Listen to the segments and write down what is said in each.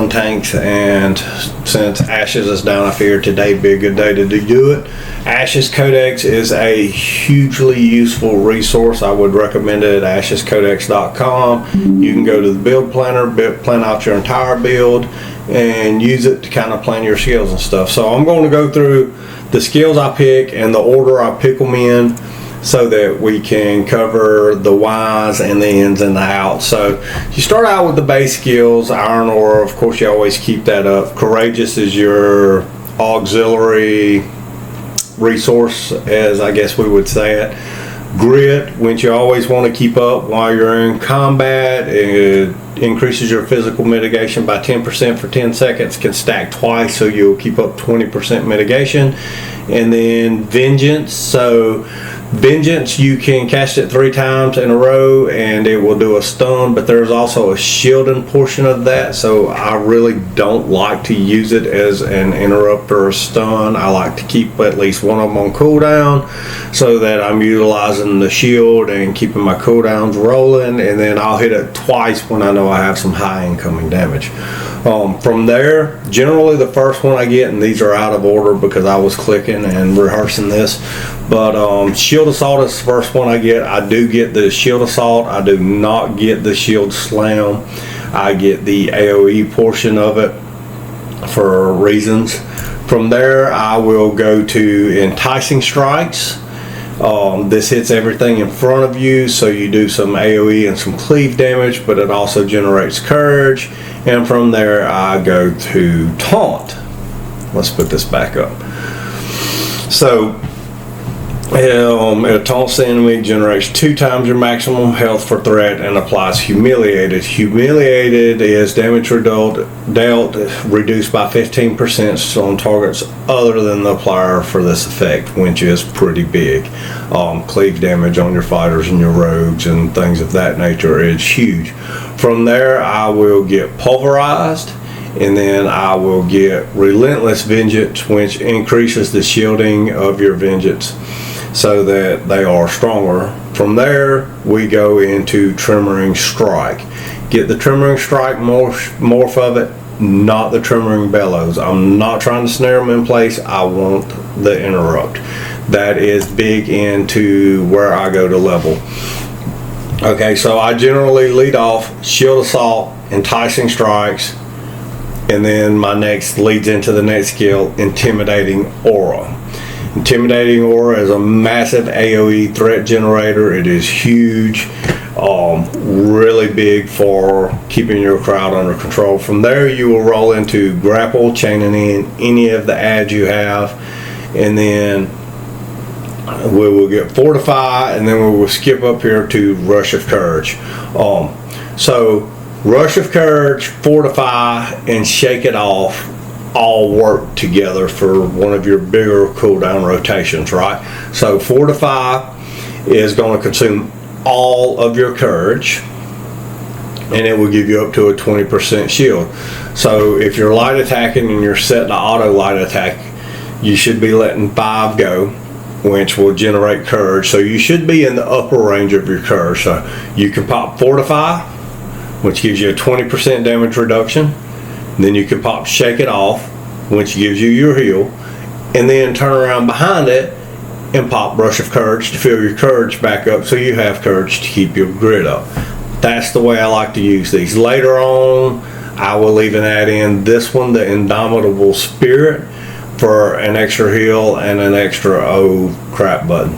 filling tanks, and since Ashes is down, I figured today'd be a good day to do it. Ashes Codex is a hugely useful resource. I would recommend it at ashescodex.com. You can go to the build planner, plan out your entire build, and use it to kind of plan your skills and stuff. So I'm going to go through the skills I pick and the order I pick them in, so that we can cover the whys and the ins and the outs. So you start out with the base skills. Iron ore, of course, you always keep that up. Courageous is your auxiliary resource, as I guess we would say it. Grit, which you always want to keep up while you're in combat. It increases your physical mitigation by 10% for 10 seconds, can stack twice, so you'll keep up 20% mitigation. And then vengeance. So vengeance, you can cast it 3 times in a row and it will do a stun, but there's also a shielding portion of that, so I really don't like to use it as an interrupt or a stun. I like to keep at least one of them on cooldown, so that I'm utilizing the shield and keeping my cooldowns rolling, and then I'll hit it twice when I know I have some high incoming damage. From there, generally the first one I get, and these are out of order because I was clicking and rehearsing this, but shield assault is the first one I get. I do get the shield assault. I do not get the shield slam. I get the AoE portion of it for reasons. From there, I will go to enticing strikes. This hits everything in front of you, so you do some AoE and some cleave damage, but it also generates courage. And from there, I go to taunt. Let's put this back up. So it taunts the enemy, generates 2 times your maximum health for threat, and applies humiliated. Humiliated is damage dealt reduced by 15% on targets other than the applier for this effect, which is pretty big. Cleave damage on your fighters and your rogues and things of that nature is huge. From there, I will get pulverized, and then I will get relentless vengeance, which increases the shielding of your vengeance so that they are stronger. From there, we go into tremoring strike. Get the tremoring strike morph of it, not the tremoring bellows. I'm not trying to snare them in place. I want the interrupt. That is big into where I go to level. Okay, so I generally lead off shield assault, enticing strikes, and then my next leads into the next skill, intimidating aura. Intimidating aura is a massive AoE threat generator. It is huge, really big for keeping your crowd under control. From there, you will roll into grapple, chaining in any of the adds you have, and then we will get fortify, and then we will skip up here to rush of courage. So rush of courage, fortify, and shake it off all work together for one of your bigger cooldown rotations, right? So fortify is going to consume all of your courage, and it will give you up to a 20% shield. So if you're light attacking and you're set to auto light attack, you should be letting 5 go, which will generate courage. So you should be in the upper range of your courage. So you can pop fortify, which gives you a 20% damage reduction. Then you can pop shake it off, which gives you your heal, and then turn around behind it and pop rush of courage to fill your courage back up, so you have courage to keep your grit up. That's the way I like to use these. Later on, I will even add in this one, the indomitable spirit, for an extra heal and an extra oh crap button.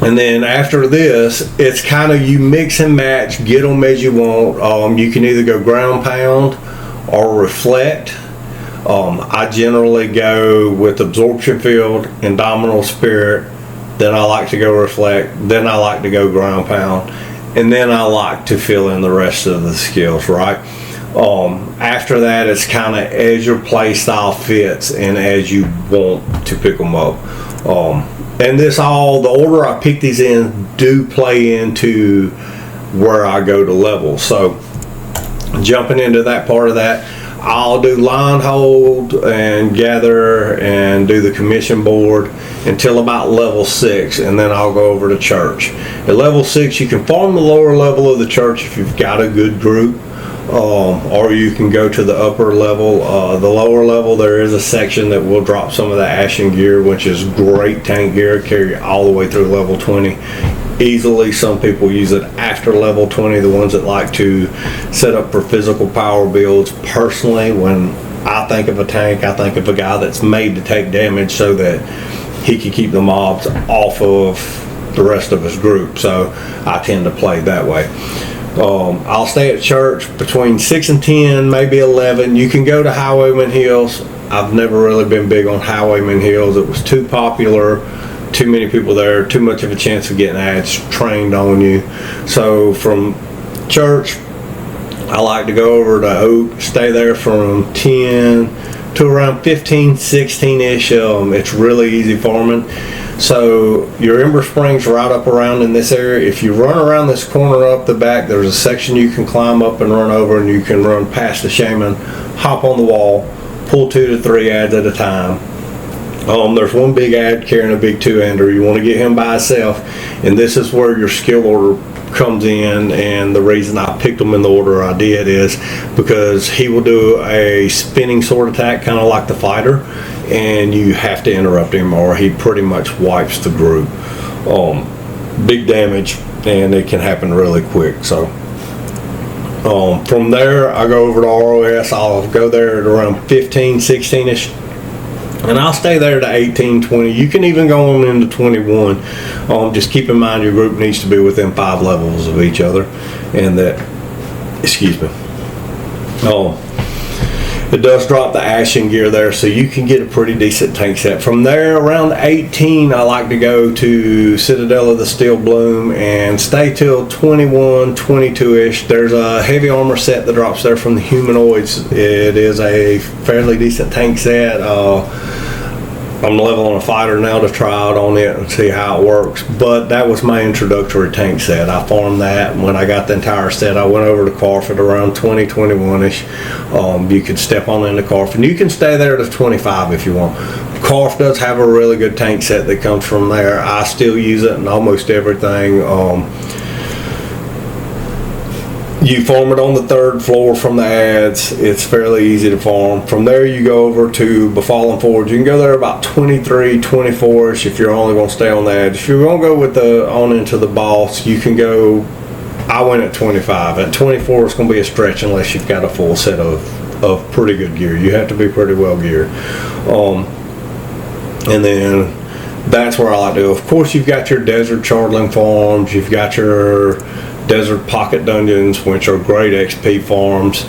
And then after this, it's kind of you mix and match, get them as you want. You can either go ground pound or reflect. I generally go with absorption field, indomitable spirit, then I like to go reflect, then I like to go ground pound, and then I like to fill in the rest of the skills, right? After that, it's kind of as your play style fits and as you want to pick them up. And this all, the order I pick these in do play into where I go to level. So jumping into that part of that, I'll do line hold and gather and do the commission board until about level 6, and then I'll go over to church. At level 6, you can farm the lower level of the church if you've got a good group. or you can go to the upper level. The lower level, there is a section that will drop some of the ashen gear, which is great tank gear, carry it all the way through level 20 easily. Some people use it after level 20, the ones that like to set up for physical power builds. Personally, when I think of a tank, I think of a guy that's made to take damage so that he can keep the mobs off of the rest of his group. So I tend to play that way. I'll stay at church between 6 and 10, maybe 11. You can go to Highwayman Hills. I've never really been big on Highwayman Hills. It was too popular, too many people there, too much of a chance of getting ads trained on you. So from church, I like to go over to Oak, stay there from 10 to around 15, 16-ish. It's really easy farming. So your Ember Springs right up around in this area. If you run around this corner up the back, there's a section you can climb up and run over, and you can run past the shaman, hop on the wall, pull 2 to 3 ads at a time. There's one big ad carrying a big 2-ender. You want to get him by himself, and this is where your skill order comes in. And the reason I picked them in the order I did is because he will do a spinning sword attack, kind of like the fighter, and you have to interrupt him or he pretty much wipes the group. Big damage, and it can happen really quick. So from there, I go over to ROS. I'll go there at around 15, 16-ish, and I'll stay there to 18, 20. You can even go on into 21. Just keep in mind your group needs to be within 5 levels of each other, and that, excuse me, it does drop the ashen gear there, so you can get a pretty decent tank set. From there, around 18, I like to go to Citadel of the Steel Bloom and stay till 21, 22-ish. There's a heavy armor set that drops there from the Humanoids. It is a fairly decent tank set. I'm leveling a fighter now to try out on it and see how it works, but that was my introductory tank set. I farmed that, and when I got the entire set, I went over to Carf at around 20, 21-ish. You could step on into Carf, and you can stay there to 25 if you want. Carf does have a really good tank set that comes from there. I still use it in almost everything. You farm it on the 3rd floor from the ads. It's fairly easy to farm. From there, you go over to Befallen Forge. You can go there about 23, 24-ish if you're only going to stay on the ads. If you're going to go with on into the boss, you can go. I went at 25. At 24, it's going to be a stretch unless you've got a full set of pretty good gear. You have to be pretty well geared. And then that's where I like to go. Of course, you've got your desert chardling farms. You've got your desert pocket dungeons, which are great XP farms,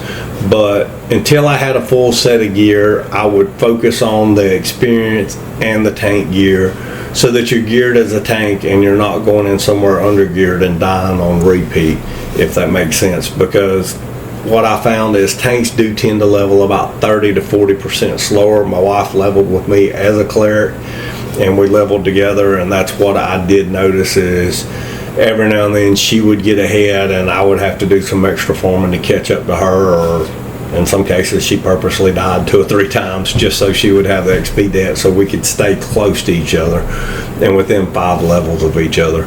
but until I had a full set of gear, I would focus on the experience and the tank gear so that you're geared as a tank and you're not going in somewhere under geared and dying on repeat, if that makes sense. Because what I found is tanks do tend to level about 30 to 40% slower. My wife leveled with me as a cleric, and we leveled together, and that's what I did notice is every now and then she would get ahead and I would have to do some extra farming to catch up to her, or in some cases she purposely died 2 or 3 times just so she would have the XP debt so we could stay close to each other and within 5 levels of each other.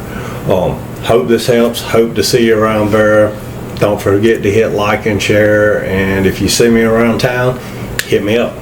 Hope this helps. Hope to see you around Vera. Don't forget to hit like and share, and if you see me around town, hit me up.